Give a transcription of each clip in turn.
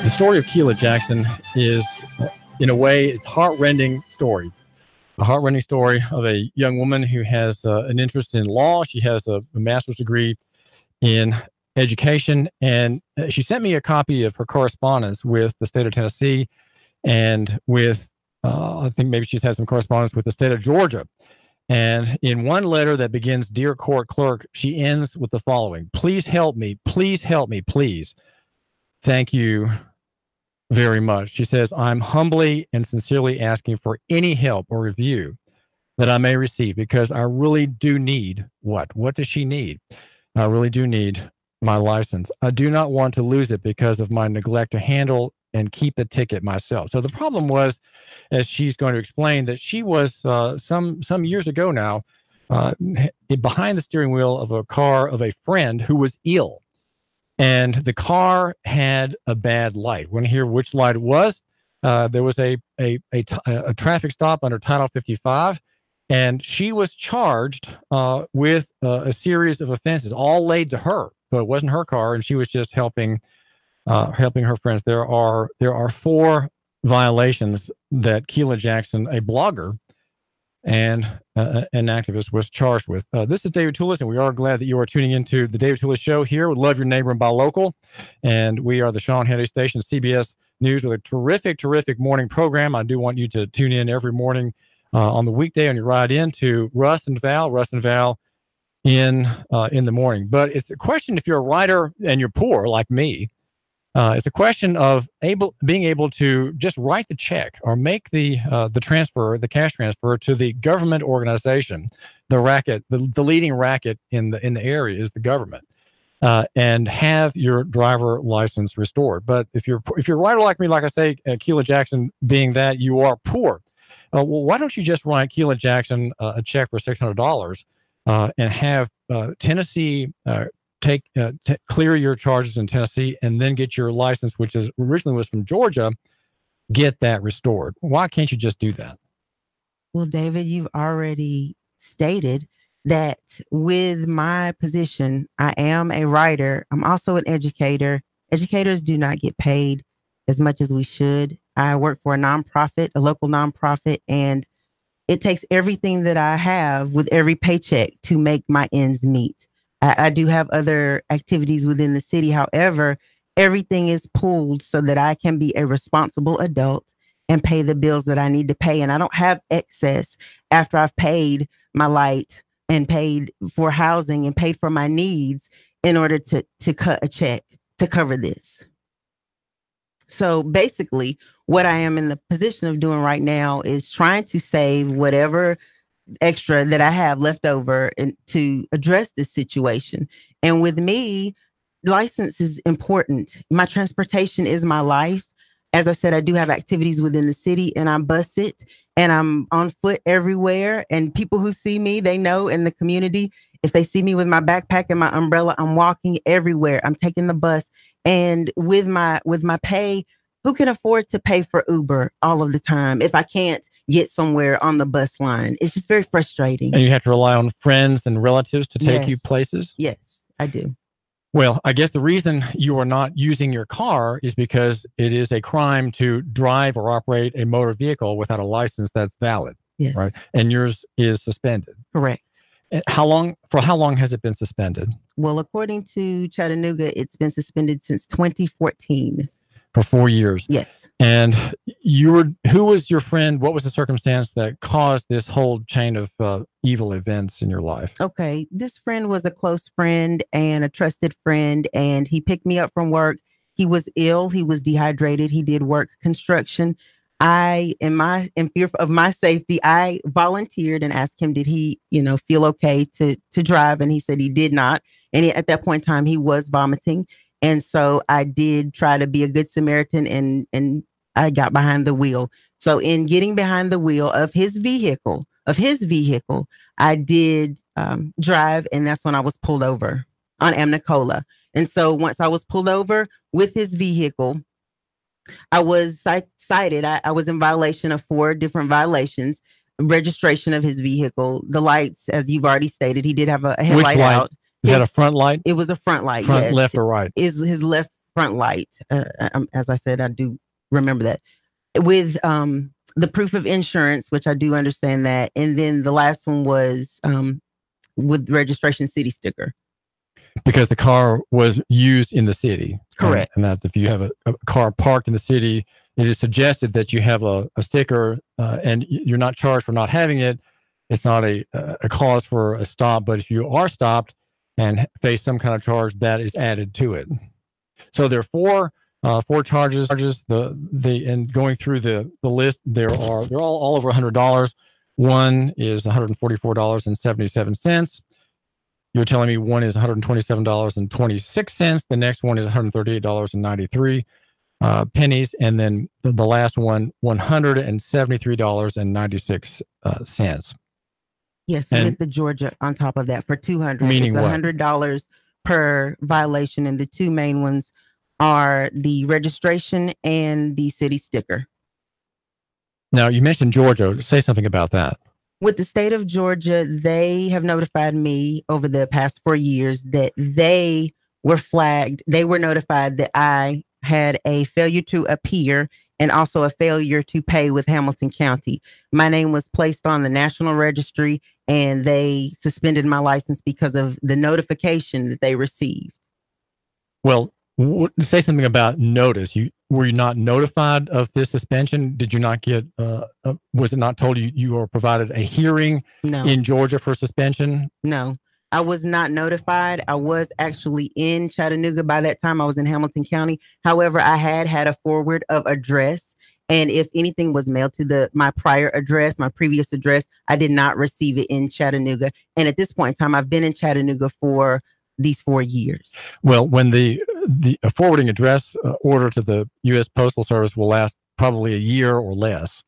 The story of Keila Jackson is, in a way, it's a heartrending story. A heartrending story of a young woman who has an interest in law. She has a master's degree in education, and she sent me a copy of her correspondence with the state of Tennessee and with, I think maybe she's had some correspondence with the state of Georgia. And in one letter that begins, "Dear Court Clerk," she ends with the following: "Please help me. Please help me. Please. Thank you very much." She says, "I'm humbly and sincerely asking for any help or review that I may receive because I really do need" what? What does she need? "I really do need my license. I do not want to lose it because of my neglect to handle and keep the ticket myself." So the problem was, as she's going to explain, that she was some years ago now behind the steering wheel of a car of a friend who was ill. And the car had a bad light. Want to hear which light it was? There was a traffic stop under Title 55, and she was charged with a series of offenses, all laid to her. So it wasn't her car, and she was just helping her friends. There are 4 violations that Keila Jackson, a blogger and an activist, was charged with. This is David Toulis, and we are glad that you are tuning into the David Toulis Show here. We love your neighbor and buy local, and we are the Sean Hannity Station, CBS News, with a terrific morning program. I do want you to tune in every morning on the weekday on your ride in to Russ and Val in the morning. But it's a question, if you're a writer and you're poor like me, it's a question of being able to just write the check or make the transfer, the cash transfer to the government organization. The racket, the leading racket in the area is the government, and have your driver license restored. But if you're a writer like me, like I say, Keila Jackson being that you are poor, well, why don't you just write Keila Jackson a check for $600 and have Tennessee clear your charges in Tennessee, and then get your license, which originally was from Georgia, get that restored. Why can't you just do that? Well, David, you've already stated that with my position, I am a writer. I'm also an educator. Educators do not get paid as much as we should. I work for a nonprofit, a local nonprofit, and it takes everything that I have with every paycheck to make my ends meet. I do have other activities within the city. However, everything is pooled so that I can be a responsible adult and pay the bills that I need to pay. And I don't have excess after I've paid my light and paid for housing and paid for my needs in order to cut a check to cover this. So basically, what I am in the position of doing right now is trying to save whatever extra that I have left over and to address this situation. And with me, license is important. My transportation is my life. As I said, I do have activities within the city, and I bus it, and I'm on foot everywhere. And people who see me, they know in the community, if they see me with my backpack and my umbrella, I'm walking everywhere. I'm taking the bus. And with my pay, who can afford to pay for Uber all of the time if I can't get somewhere on the bus line? It's just very frustrating. And you have to rely on friends and relatives to take you places? Yes, I do. Well, I guess the reason you are not using your car is because it is a crime to drive or operate a motor vehicle without a license that's valid. Yes. Right? And yours is suspended. Correct. And how long has it been suspended? Well, according to Chattanooga, it's been suspended since 2014. For 4 years. Yes. And who was your friend? What was the circumstance that caused this whole chain of evil events in your life? Okay. This friend was a close friend and a trusted friend, and he picked me up from work. He was ill. He was dehydrated. He did work construction. In fear of my safety, I volunteered and asked him, did he, feel okay to drive? And he said he did not. And at that point in time, he was vomiting. And so I did try to be a good Samaritan, and I got behind the wheel. So in getting behind the wheel of his vehicle, I did drive, and that's when I was pulled over on Amnicola. And so once I was pulled over with his vehicle, I was cited. I was in violation of 4 different violations. registration of his vehicle, the lights, as you've already stated, he did have a headlight Which light? out. Is that a front light? It was a front light. Front, yes. left, or right? Is his left front light. As I said, I do remember that. With the proof of insurance, which I do understand that. And then the last one was with registration city sticker. Because the car was used in the city. Correct. And that if you have a car parked in the city, it is suggested that you have a sticker and you're not charged for not having it. It's not a cause for a stop, but if you are stopped and face some kind of charge, that is added to it. So there are four charges. And going through the list, they're all over $100. One is $144.77. You're telling me one is $127.26. The next one is $138.93 pennies, and then the last one $173.96. Yes, with the Georgia on top of that for $200. Meaning it's $100 per violation, and the two main ones are the registration and the city sticker. Now, you mentioned Georgia. Say something about that. With the state of Georgia, they have notified me over the past 4 years that they were flagged. They were notified that I had a failure to appear and also a failure to pay with Hamilton County. My name was placed on the National Registry, and they suspended my license because of the notification that they received. Well, say something about notice. Were you not notified of this suspension? Did you not get, was it not told you were provided a hearing in Georgia for suspension? No, I was not notified. I was actually in Chattanooga by that time. I was in Hamilton County. However, I had a forward of address. And if anything was mailed to my prior address, my previous address, I did not receive it in Chattanooga. And at this point in time, I've been in Chattanooga for these 4 years. Well, when the forwarding address order to the U.S. Postal Service will last probably a year or less.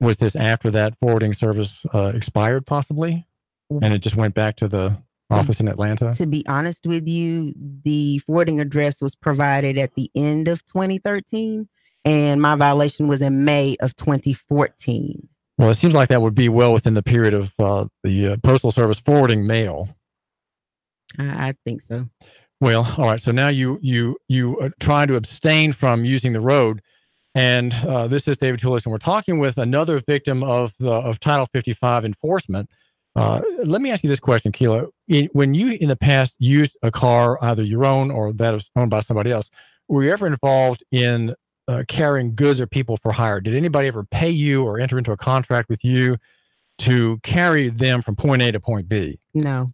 Was this after that forwarding service expired possibly? And it just went back to the office in Atlanta? To be honest with you, the forwarding address was provided at the end of 2013, and my violation was in May of 2014. Well, it seems like that would be well within the period of the Postal Service forwarding mail. I think so. Well, all right. So now you try to abstain from using the road, and this is David Toulis, and we're talking with another victim of Title 55 enforcement. Let me ask you this question, Keila. When you in the past used a car, either your own or that was owned by somebody else, were you ever involved in carrying goods or people for hire? Did anybody ever pay you or enter into a contract with you to carry them from point A to point B? No.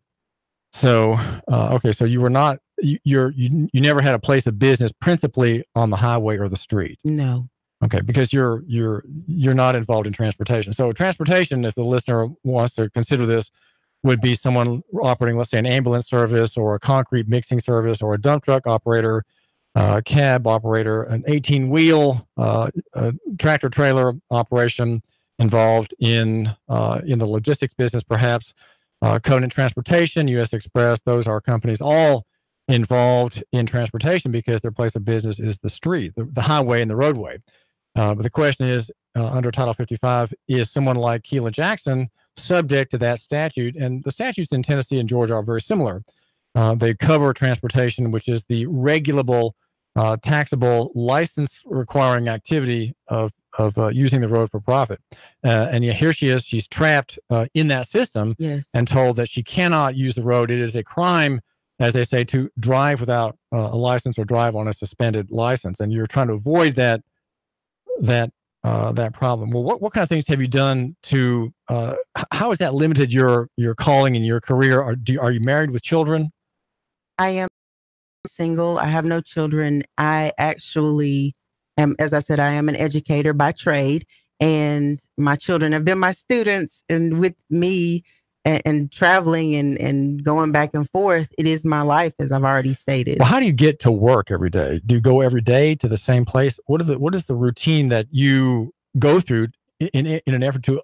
So, okay, so you were not, you never had a place of business principally on the highway or the street? No. Okay, because you're not involved in transportation. So transportation, if the listener wants to consider this, would be someone operating, let's say, an ambulance service or a concrete mixing service or a dump truck operator, cab operator, an 18-wheel tractor trailer operation involved in the logistics business, perhaps. Covenant Transportation, U.S. Express, those are companies all involved in transportation because their place of business is the street, the highway and the roadway. But the question is, under Title 55, is someone like Keila Jackson subject to that statute? And the statutes in Tennessee and Georgia are very similar. They cover transportation, which is the regulable, taxable, license requiring activity of using the road for profit. And yet here she is, she's trapped in that system. Yes. And told that she cannot use the road. It is a crime, as they say, to drive without a license or drive on a suspended license. And you're trying to avoid that problem. Well, what kind of things have you done to, how has that limited your calling and your career? Are you married with children? I am single. I have no children. I actually am, as I said, I am an educator by trade, and my children have been my students, and with me and traveling and going back and forth, it is my life, as I've already stated. Well, how do you get to work every day? Do you go every day to the same place? What is the routine that you go through in an effort to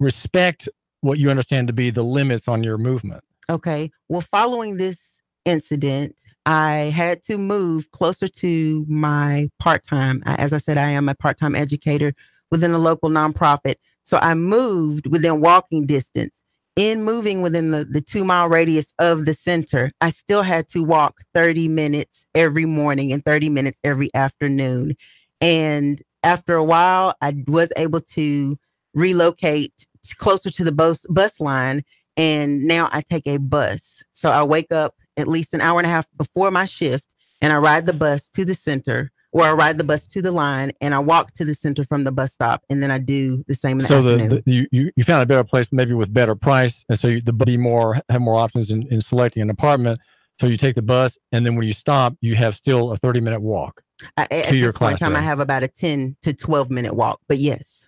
respect what you understand to be the limits on your movement? Okay. Well, following this incident, I had to move closer to my part-time. As I said, I am a part-time educator within a local nonprofit. So I moved within walking distance. In moving within the 2 mile radius of the center, I still had to walk 30 minutes every morning and 30 minutes every afternoon. And after a while, I was able to relocate closer to the bus line. And now I take a bus. So I wake up at least an hour and a half before my shift, and I ride the bus to the center, or I ride the bus to the line, and I walk to the center from the bus stop, and then I do the same in the afternoon. You found a better place, maybe with better price, and so have more options in selecting an apartment. So you take the bus, and then when you stop, you have still a 30-minute walk to your classroom. At this point in time, I have about a 10 to 12-minute walk, but yes.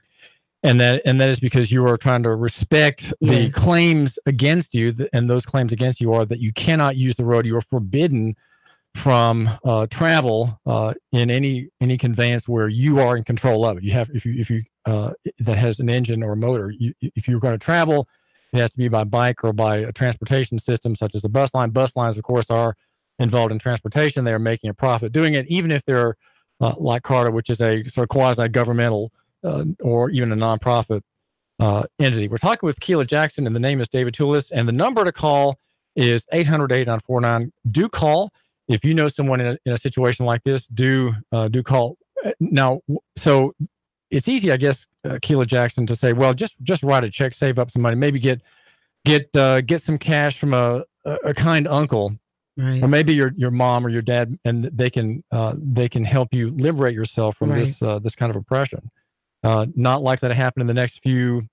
And that is because you are trying to respect the claims against you, and those claims against you are that you cannot use the road. You are forbidden from travel in any conveyance where you are in control of it. You have, if you that has an engine or a motor, if you're going to travel, it has to be by bike or by a transportation system such as the bus line. Bus lines, of course, are involved in transportation. They are making a profit doing it, even if they're like Carter, which is a sort of quasi-governmental or even a nonprofit entity. We're talking with Keila Jackson, and the name is David Toulis, and the number to call is 800-8949. Do call. If you know someone in a situation like this, do call. Now, so it's easy, I guess, Keila Jackson, to say, well, just write a check, save up some money, maybe get some cash from a kind uncle, right, or maybe your mom or your dad, and they can help you liberate yourself from this kind of oppression. Not likely to happen in the next few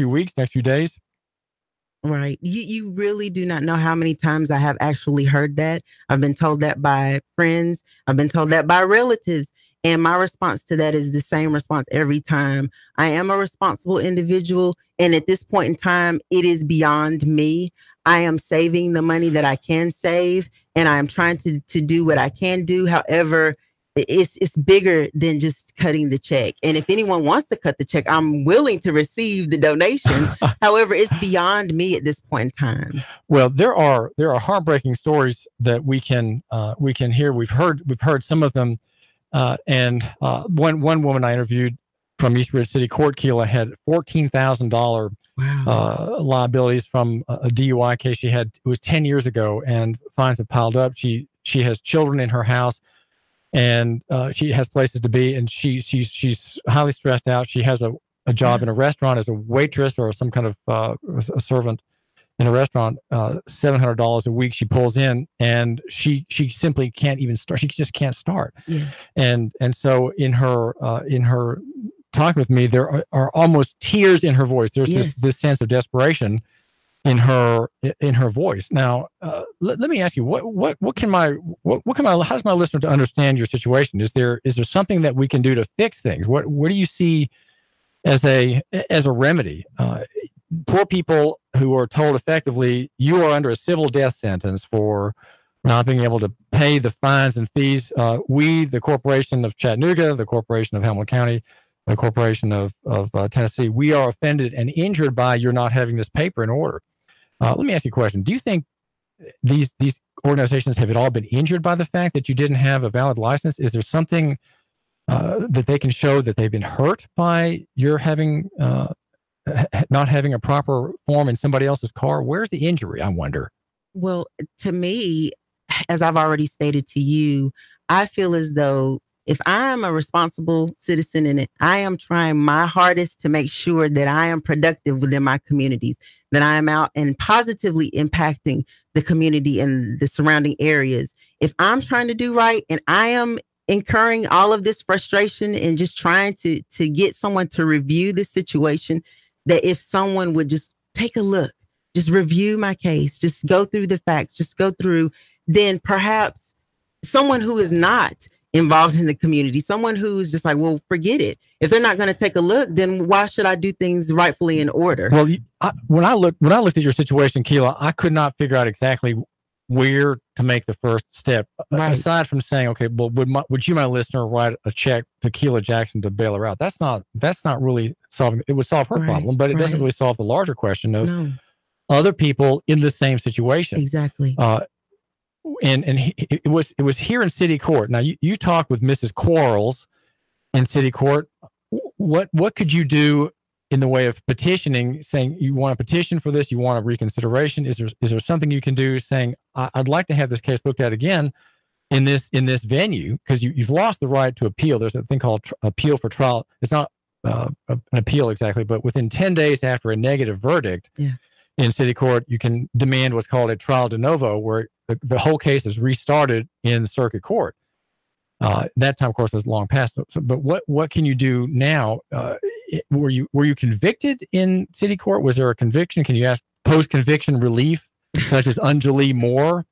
weeks, next few days. Right. You really do not know how many times I have actually heard that. I've been told that by friends. I've been told that by relatives. And my response to that is the same response every time. I am a responsible individual. And at this point in time, it is beyond me. I am saving the money that I can save, and I'm trying to do what I can do. However, it's bigger than just cutting the check. And if anyone wants to cut the check, I'm willing to receive the donation. However, it's beyond me at this point in time. Well, there are heartbreaking stories that we can hear. We've heard some of them. And one woman I interviewed from East Ridge City Court, Keila, had $14,000 liabilities from a DUI case she had. It was 10 years ago, and fines have piled up. She has children in her house, and she has places to be, and she's highly stressed out. She has a job in a restaurant as a waitress or some kind of a servant in a restaurant. $700 a week she pulls in, and she simply can't even start. She just can't start. Yeah. And so in her talking with me, there are almost tears in her voice. There's this sense of desperation in her voice. Now, let me ask you, how does my listener to understand your situation? Is there something that we can do to fix things? What do you see as a remedy? Poor people who are told effectively, you are under a civil death sentence for not being able to pay the fines and fees. We, the Corporation of Chattanooga, the Corporation of Hamilton County, the Corporation of Tennessee, we are offended and injured by your not having this paper in order. Let me ask you a question. Do you think these organizations have it all been injured by the fact that you didn't have a valid license? Is there something that they can show that they've been hurt by your not having a proper form in somebody else's car? Where's the injury, I wonder? Well, to me, as I've already stated to you, I feel as though if I'm a responsible citizen in it, I am trying my hardest to make sure that I am productive within my communities, that I am out and positively impacting the community and the surrounding areas. If I'm trying to do right and I am incurring all of this frustration and just trying to get someone to review this situation, that if someone would just take a look, just review my case, just go through the facts, just go through, then perhaps someone who is not involved in the community, someone who's just like, well, forget it. If they're not going to take a look, then why should I do things rightfully in order? Well, when I looked at your situation, Keila, I could not figure out exactly where to make the first step. Right. Aside from saying, okay, well, would you, my listener, write a check to Keila Jackson to bail her out? That's not really solving. It would solve her problem, but it doesn't really solve the larger question of other people in the same situation. Exactly. And it was here in city court. Now you talked with Mrs. Quarles in city court. What could you do in the way of petitioning, saying you want to petition for this, you want a reconsideration? Is there something you can do saying, I'd like to have this case looked at again in this venue, because you've lost the right to appeal. There's a thing called appeal for trial. It's not an appeal exactly, but within 10 days after a negative verdict in city court, you can demand what's called a trial de novo, where the whole case is restarted in the circuit court. That time, of course, is long past. But what can you do now? Were you convicted in city court? Was there a conviction? Can you ask post-conviction relief, such as Anjali Moore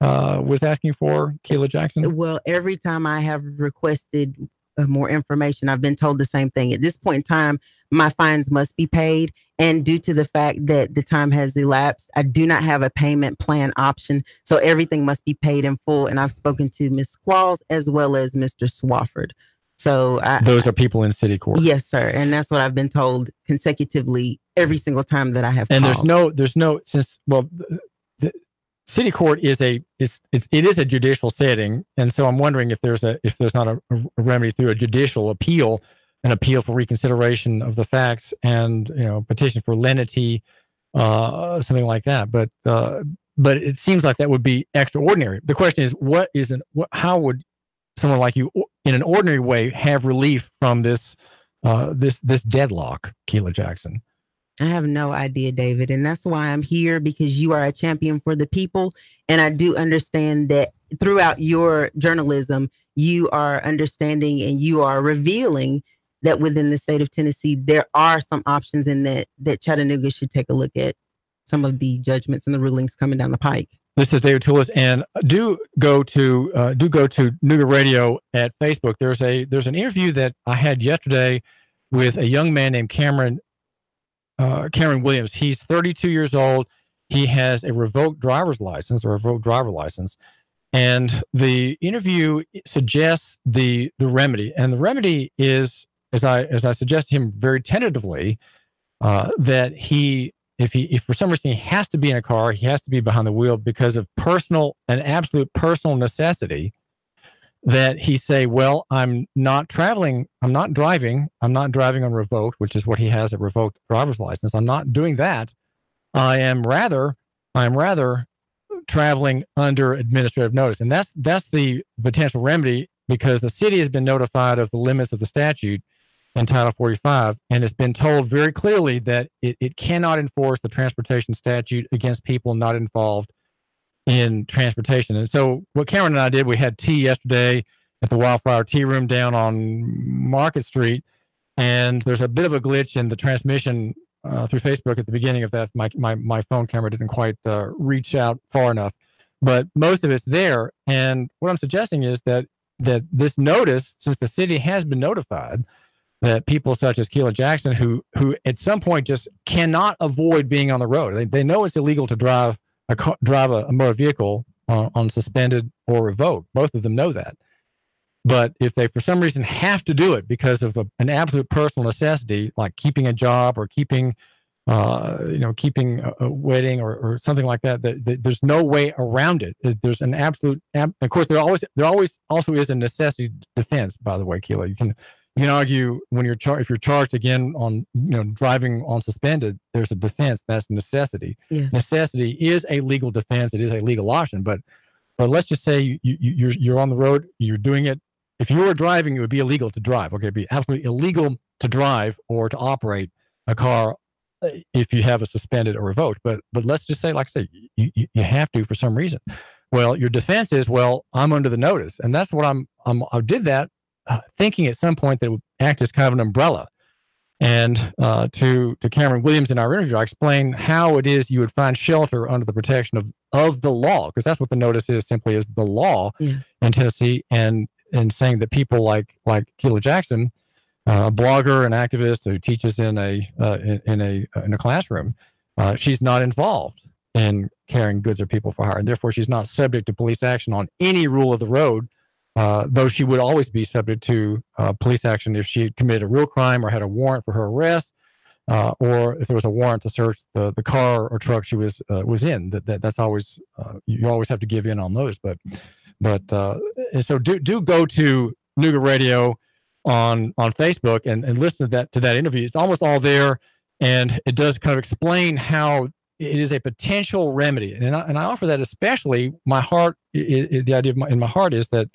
was asking for, Keila Jackson? Well, every time I have requested more information, I've been told the same thing. At this point in time, my fines must be paid. And due to the fact that the time has elapsed, I do not have a payment plan option. So everything must be paid in full. And I've spoken to Ms. Qualls as well as Mr. Swafford. So those are people in city court. Yes, sir. And that's what I've been told consecutively every single time that I have and called. there's no the city court is it is a judicial setting. And so I'm wondering if there's not a remedy through a judicial appeal, an appeal for reconsideration of the facts, and petition for lenity, something like that. But it seems like that would be extraordinary. The question is, how would someone like you, in an ordinary way, have relief from this deadlock, Keila Jackson? I have no idea, David. And that's why I'm here, because you are a champion for the people. And I do understand that throughout your journalism, you are understanding and you are revealing that within the state of Tennessee, there are some options in that Chattanooga should take a look at some of the judgments and the rulings coming down the pike. This is David Toulis, and do go to Nooga Radio at Facebook. There's an interview that I had yesterday with a young man named Cameron Williams. He's 32 years old. He has a revoked driver license, and the interview suggests the remedy, and the remedy is, as I suggested him very tentatively, that if for some reason he has to be in a car, he has to be behind the wheel because of absolute personal necessity, that he say, well, I'm not driving on revoked, which is what he has, a revoked driver's license. I'm not doing that. I am rather traveling under administrative notice. And that's the potential remedy, because the city has been notified of the limits of the statute in Title 45, and it's been told very clearly that it cannot enforce the transportation statute against people not involved in transportation. And so what Cameron and I did, we had tea yesterday at the Wildflower Tea Room down on Market Street, and there's a bit of a glitch in the transmission through Facebook at the beginning of that. My phone camera didn't quite reach out far enough, but most of it's there. And what I'm suggesting is that this notice, since the city has been notified, that people such as Keila Jackson, who at some point just cannot avoid being on the road, they know it's illegal to drive a motor vehicle on suspended or revoked. Both of them know that. But if they for some reason have to do it because of an absolute personal necessity, like keeping a job or keeping a wedding or something like that, there's no way around it. There's an absolute, of course, there always also is a necessity defense, by the way, Keila. You can argue when if you're charged again on driving on suspended, there's a defense. That's necessity. Yes. Necessity is a legal defense. It is a legal option. But let's just say you're on the road, you're doing it. If you were driving, it would be illegal to drive. Okay, it'd be absolutely illegal to drive or to operate a car if you have a suspended or revoked. But let's just say, like I say, you have to for some reason. Well, your defense is, well, I'm under the notice, and that's what I did that. Thinking at some point that it would act as kind of an umbrella. And to Cameron Williams in our interview, I explained how it is you would find shelter under the protection of the law, because that's what the notice is, simply is the law in Tennessee, and saying that people like Keila Jackson, a blogger and activist who teaches in a classroom, she's not involved in carrying goods or people for hire, and therefore she's not subject to police action on any rule of the road. Though she would always be subject to police action if she committed a real crime or had a warrant for her arrest, or if there was a warrant to search the car or truck she was in. That's always you always have to give in on those. But so do go to Nooga Radio on Facebook and listen to that interview. It's almost all there, and it does kind of explain how it is a potential remedy. And I offer that, especially my heart. The idea in my heart is that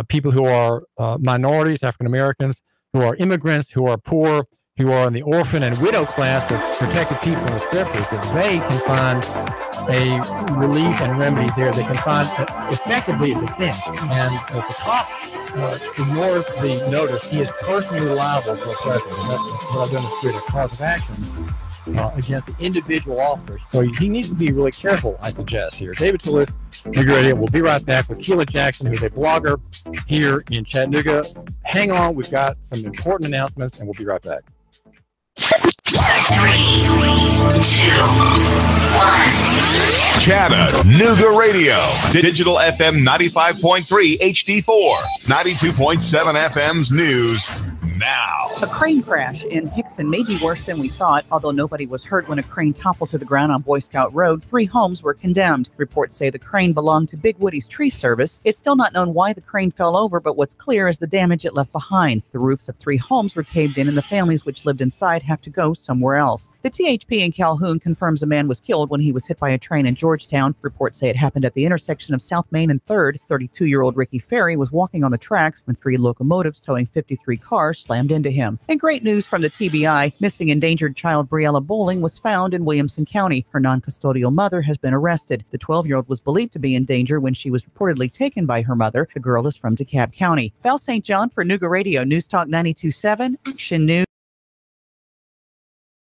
people who are minorities, African Americans, who are immigrants, who are poor, who are in the orphan and widow class of protected people in the scriptures, that they can find a relief and remedy there. They can find effectively a defense. And if the cop ignores the notice, he is personally liable for oppression. And that's what I've done, is create a cause of action against the individual officer. So he needs to be really careful, I suggest here. David Toulis, Nooga Radio. We'll be right back with Keila Jackson, who's a blogger here in Chattanooga. Hang on, we've got some important announcements, and we'll be right back. 3, 2, 1. Chattanooga Radio. Digital FM 95.3 HD4. 92.7 FM's news now. A crane crash in Hickson may be worse than we thought. Although nobody was hurt when a crane toppled to the ground on Boy Scout Road, 3 homes were condemned. Reports say the crane belonged to Big Woody's Tree Service. It's still not known why the crane fell over, but what's clear is the damage it left behind. The roofs of 3 homes were caved in, and the families which lived inside have to go somewhere else. The THP in Calhoun confirms a man was killed when he was hit by a train in Georgetown. Reports say it happened at the intersection of South Main and 3rd. 32-year-old Ricky Ferry was walking on the tracks when 3 locomotives towing 53 cars slammed into him. And great news from the TBI. Missing endangered child Briella Bowling was found in Williamson County. Her non-custodial mother has been arrested. The 12-year-old was believed to be in danger when she was reportedly taken by her mother. The girl is from DeKalb County. Val St. John for Nooga Radio, News Talk 92.7, Action News.